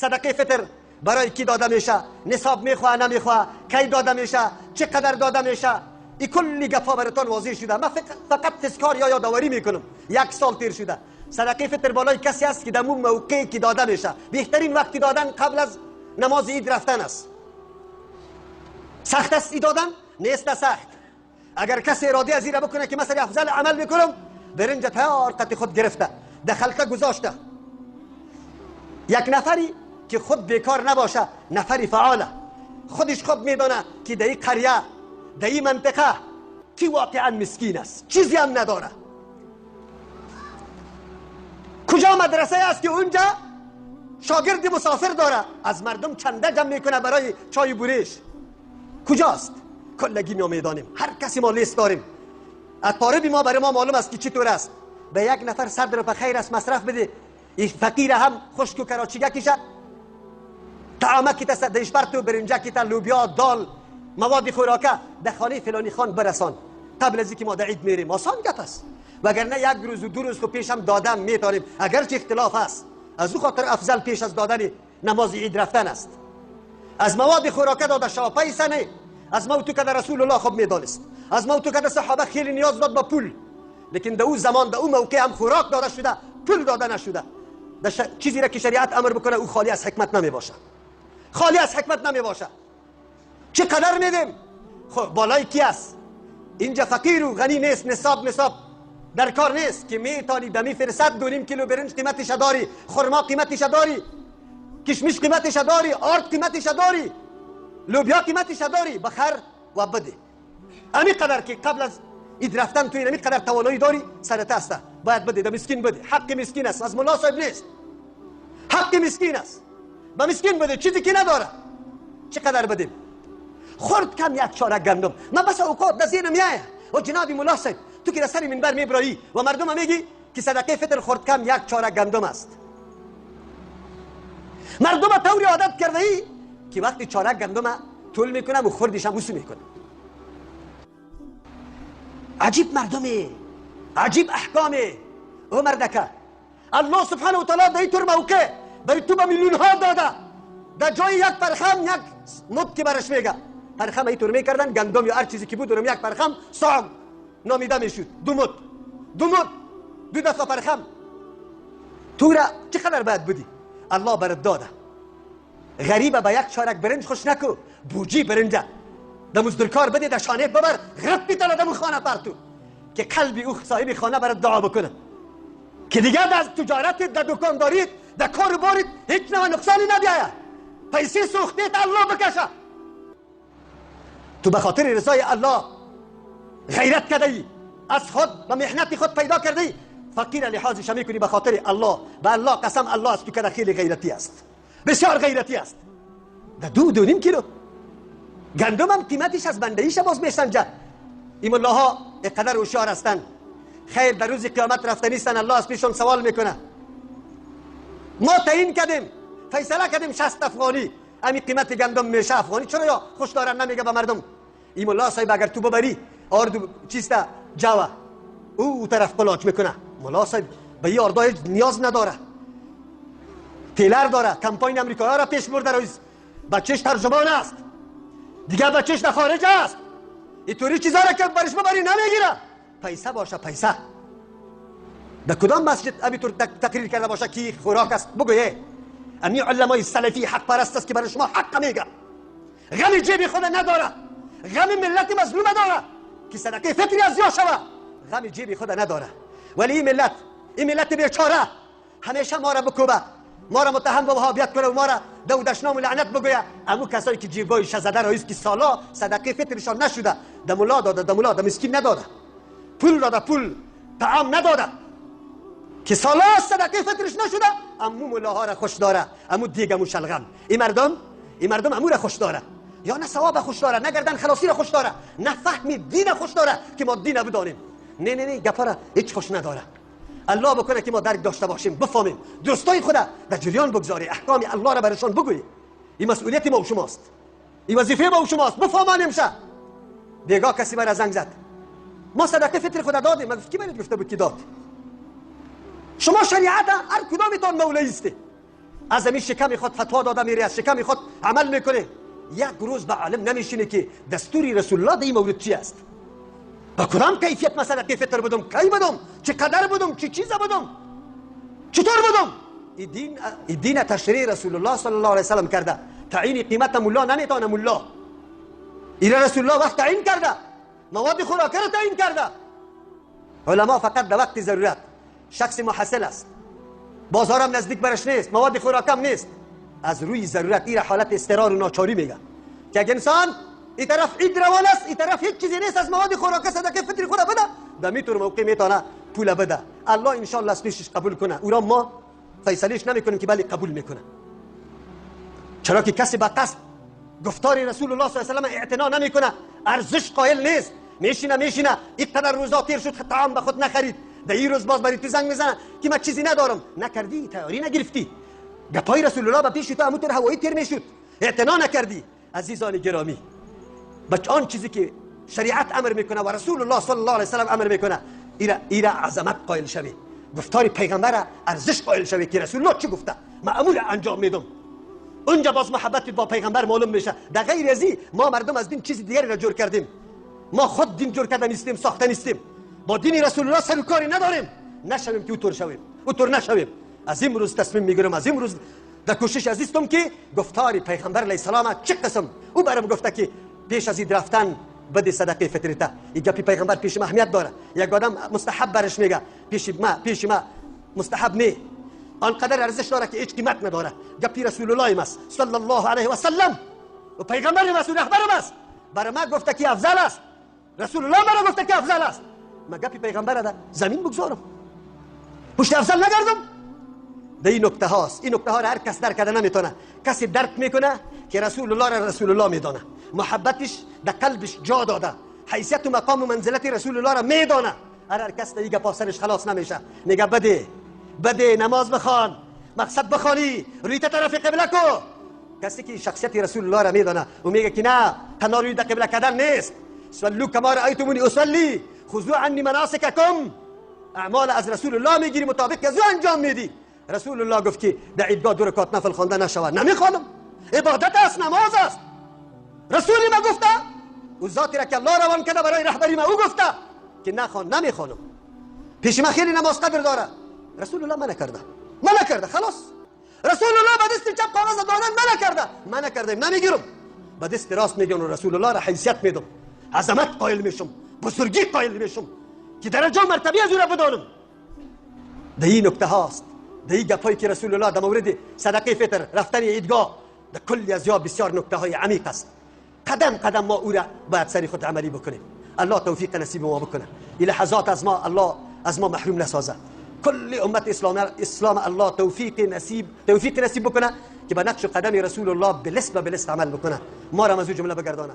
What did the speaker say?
صدقه فطر برای کی داده میشه، نصاب میخواه نمیخواه، کی داده میشه، چقدر داده میشه، این کلی گپا براتون واضح شده. من فقط تذکار یا یادآوری میکنم. 1 سال تیر شده صدقه فطر بالای کسی است که در اون موقعی که داده میشه، بهترین وقتی دادن قبل از نماز عید رفتن است. سخت است ای دادن؟ نیست سخت. اگر کسی اراده از این بکنه که مثلا افضل عمل میکنم، برنج تیار قد خود گرفته دخلته گذاشته. یک نفری که خود بیکار نباشه، نفری فعاله، خودش خود میدونه که در این قریه در این منطقه کی واقعا مسکین است، چیزی هم نداره. کجا مدرسه است که اونجا شاگرد مسافر داره، از مردم چنده جمع میکنه برای چای بوریش؟ کجاست؟ کلگی نامیدانیم. هر کسی ما لیست داریم. اطاربی ما برای ما معلوم است که چطور است. به یک نفر 100 روپیه خیر است مصرف بده، این فقیر هم خشک و کراچیگه کشه، طعامه که تا دیش برتو برنجه که تا لوبیا دال مواد خوراکه در خانه فلانی خان برسان قبل از اینکه ما در عید میریم. آسان گپ است. وگرنه 1 روز و 2 روز خو پیش هم دادم میتونیم، اگرچه اختلاف است. از او خاطر افضل پیش از دادن نماز عید رفتن است. از مواد خوراکه داده شاپای سنه، از موتو که در رسول الله خب میدانست، از موتو که در صحابه خیلی نیاز داد با پول، لیکن در او زمان در او موقع هم خوراک داده شده، پول داده نشده. چیزی را که شریعت امر بکنه او خالی از حکمت نمی باشه، خالی از حکمت نمی باشه. چقدر میدیم؟ خب بالای کی است؟ اینجا فقیر و غنی نیست، نصاب در کار نیست که میتونی دمی فرصت 2.5 کیلو برنج قیمتش داری، خرما قیمتش داری، کشمش قیمتش داری، آرد قیمتش داری، لوبیا قیمتش داری، بخر و بده. امی قدر که قبل از عید رفتن تو این قدر توانایی داری، سرت است باید بده، ده مسکین بده. حق مسکین است، از ملا صاحب نیست. حق مسکین است، به مسکین بده، چیزی که نداره. چقدر بدیم؟ خورد کم 1 چارک گندم. من بس اوقات در ذهنم میاد و جناب ملا صاحب تو که در سر منبر میبرایی و مردم میگی که صدقه فطر خورد کم 1 چارک گندم است. مردم طوری عادت کرده ای که وقتی چارک گندم طول میکنم و خوردش هم وسو میکنم. عجیب مردمه، عجیب احکامه. او مردکه الله سبحانه و تعالی در این طور موقع برای تو به میلیون ها داده، در جای 1 پرخم 1 مد که برش میگه. پرخم این طور میکردن، گندم یا هر چیزی که بود دورم 1 پرخم صاع نامیده میشد. 2 مد 2 دفعه پرخم. تو را چقدر باید بدی؟ الله برات داده. غریبه به 1 چارک برنج خوش نکو، بوجی برنجه در مزدورکار بده، در شانه ببر، غرب بیتاله در خانه پرتو که قلبی او صاحب خانه برات دعا بکنه که دیگه از تجارت، در دکانداریت، در کار بارت هیچ نوع نقصانی نبیاید. پیسه سوختیت الله بکشه. تو به خاطر رضای الله غیرت کرده ای، از خود به محنت خود پیدا کرده ای، فقیر لحاظش میکنی به خاطر الله. به الله قسم، الله است تو که خیلی غیرتی است، بسیار غیرتی است. در 2.5 کیلو گندم هم قیمتش از بندهیش باز میسنجه. این ملاها اقدر هوشیار هستند. خیر در روز قیامت رفتنیستن، الله از پیشون سوال میکنه. ما تعیین کردیم، فیصله کردیم 60 افغانی امی قیمت گندم میشه افغانی، چرا یا خوش دارن نمیگه به مردم؟ این ملا صاحب اگر تو ببری آرد چیستا جاوا او طرف قلاچ میکنه. ملا صاحب به این آردا نیاز نداره، تیلر داره، کمپاین امریکایی را پیش برده، رئیس بچهش ترجمان است، دیگه بچهش در خارج است. اینطوری چیزا را که برش ببری نمیگیره. پیسه باشه، پیسه در کدام مسجد ابیطور تقریر کرده باشه که خوراک است بگویه. امی علمای سلفی حق پرست است که برای شما حق میگه. غم جیب خود نداره، غم ملت مظلوم داره که صدقه فطری از یا شوه، غم جیب خود نداره. ولی این ملت بیچاره همیشه ما را بکوبه، ما را متهم به وهابیت کنه و ما را دودشنام و لعنت بگویه. امو کسایی که جیبای شزده رئیس که سالا صدقه فطرشان نشده، د ملا داده، د ملا د مسکین نداده، پول داده، پول طعام نداده، که سالا صدقه فطرش نشده، امو ملاها را خوش داره، امو دیگمو شلغم. این مردم امو را خوش داره، یا نه ثواب خوش داره، نه گردن خلاصی را خوش داره، نه فهم دین خوش داره که ما دین بدانیم. نه گپا را هیچ خوش نداره. الله بکنه که ما درک داشته باشیم، بفهمیم، دوستای خدا در جریان بگذاری، احکام الله را برشان بگوییم. این مسئولیت ما و شماست، این وظیفه ما و شماست. بفهمانیم شه. دیگه کسی مرا زنگ زد ما صدقه فطر خدا دادیم، من کی برات گفته بود که داد؟ شما شریعت هر کدامتان مولایی است. از همین شکم خود فتوا داده میره، از شکم خود عمل میکنه. یک روز به عالم نمیشینه که دستوری رسول الله در این مورد چی است، با کدام کیفیت مثلا فطر بدم، کی بدم، چقدر بدم، چه چیز بدم، چطور بدم. این دین تشریع رسول الله صلی الله علیه و سلم کرده. تعیین قیمت ملا نمیتونه ملا. این رسول الله وقت تعیین کرده، مواد خوراکه رو تعیین کرده. علما فقط در وقت ضرورت، شخص محصل است، بازارم نزدیک برش نیست، مواد خوراکم نیست، از روی ضرورت این حالت اضطرار و ناچاری میگن که اگه انسان این طرف عید روان است، این طرف هیچ چیزی نیست، از مواد خوراکه صدقه فطر خود بده، در میتور موقع میتونه پول بده. الله ان شاء الله اسمش قبول کنه. او را ما فیصلهش نمیکنیم که بله قبول میکنه، چرا که کسی به قصد گفتار رسول الله صلی الله علیه و سلم اعتنا نمیکنه، ارزش قائل نیست، میشینه اینقدر روزا تیر شد طعام به خود نخرید، در این روز باز برای تو زنگ میزنه که من چیزی ندارم. نکردی، تیاری نگرفتی، گپای رسول الله به پیش تو همونطور هوایی تیر میشد، اعتنا نکردی. عزیزان گرامی، بچه آن چیزی که شریعت امر میکنه و رسول الله صلی الله علیه و سلم امر میکنه، ایرا عظمت قائل شوی، گفتار پیغمبر ارزش قائل شوی که رسول الله چی گفته معمول انجام میدم. اونجا باز محبت با پیغمبر معلوم میشه. در غیر از این ما مردم از دین چیز دیگری را جور کردیم. ما خود دین جور کرده نیستیم، ساخته نیستیم، با دین رسول الله سر و کاری نداریم. نشویم که اوطور شویم، اوطور نشویم. از این روز تصمیم میگیرم، از این روز در کوشش عزیزم که گفتار پیغمبر علیه السلام چه قسم او برام گفته که پیش از این رفتن بده صدقه فطرته. این گپی پیغمبر پیش ما اهمیت داره. یک آدم مستحب برش میگه، پیش ما مستحب نه، آنقدر ارزش داره که هیچ قیمت نداره. گپی رسول الله است صلی الله علیه و سلم و پیغمبر است و رهبرم است. برای ما گفته که افضل است، رسول الله مرا گفته که افضل است. ما گپی پیغمبر را زمین بگذارم، پشت افضل نگردم. در این نکته هاست. این نکته ها را هر کس درک کرده نمیتونه. کسی درک میکنه که رسول الله را رسول الله میدانه، محبتش در قلبش جا داده، حیثیت و مقام و منزلت رسول الله را میدانه. هر کس دیگه پاسرش خلاص نمیشه، میگه بده نماز بخوان، مقصد بخوانی، رویت طرف قبله کو. کسی که شخصیت رسول الله را میدانه و میگه که نه تنها روی قبله کردن نیست، صلوا کما رأیتمونی اصلی خذوا عنی مناسککم، اعمال از رسول الله میگیری، مطابق از او انجام میدی. رسول الله گفت که در عیدگاه 2 رکعت نفل خوانده نشود، نمیخوانم، عبادت است، نماز است. رسولی ما گفته و ذاتی را که الله روان کرده برای رهبری ما او گفته که نخوان، نمیخوانم. پیش ما خیلی نماز قدر داره، رسول الله منع کرده خلاص. رسول الله به دست چپ کاغذ دادن منع کرده، نمیگیرم. به دست راست میگم رسول الله را حیثیت میدم، عظمت قائل میشم، بزرگی قائل میشم که درجه و مرتبه از او را بدانم. در این نکته هاست، در این گپایی که رسول الله در مورد صدقه فطر، رفتن عیدگاه، در کلی از یا بسیار نکته های عمیق است. قدم قدم ما او را باید سری خود عملی بکنیم. الله توفیق نصیب ما بکنه. این لحظات از ما الله از ما محروم نسازه. کل امت اسلام الله توفیق نصیب بکنه که به نقش قدم رسول الله بلست عمل بکنه. ما را از او جمله بگردانه.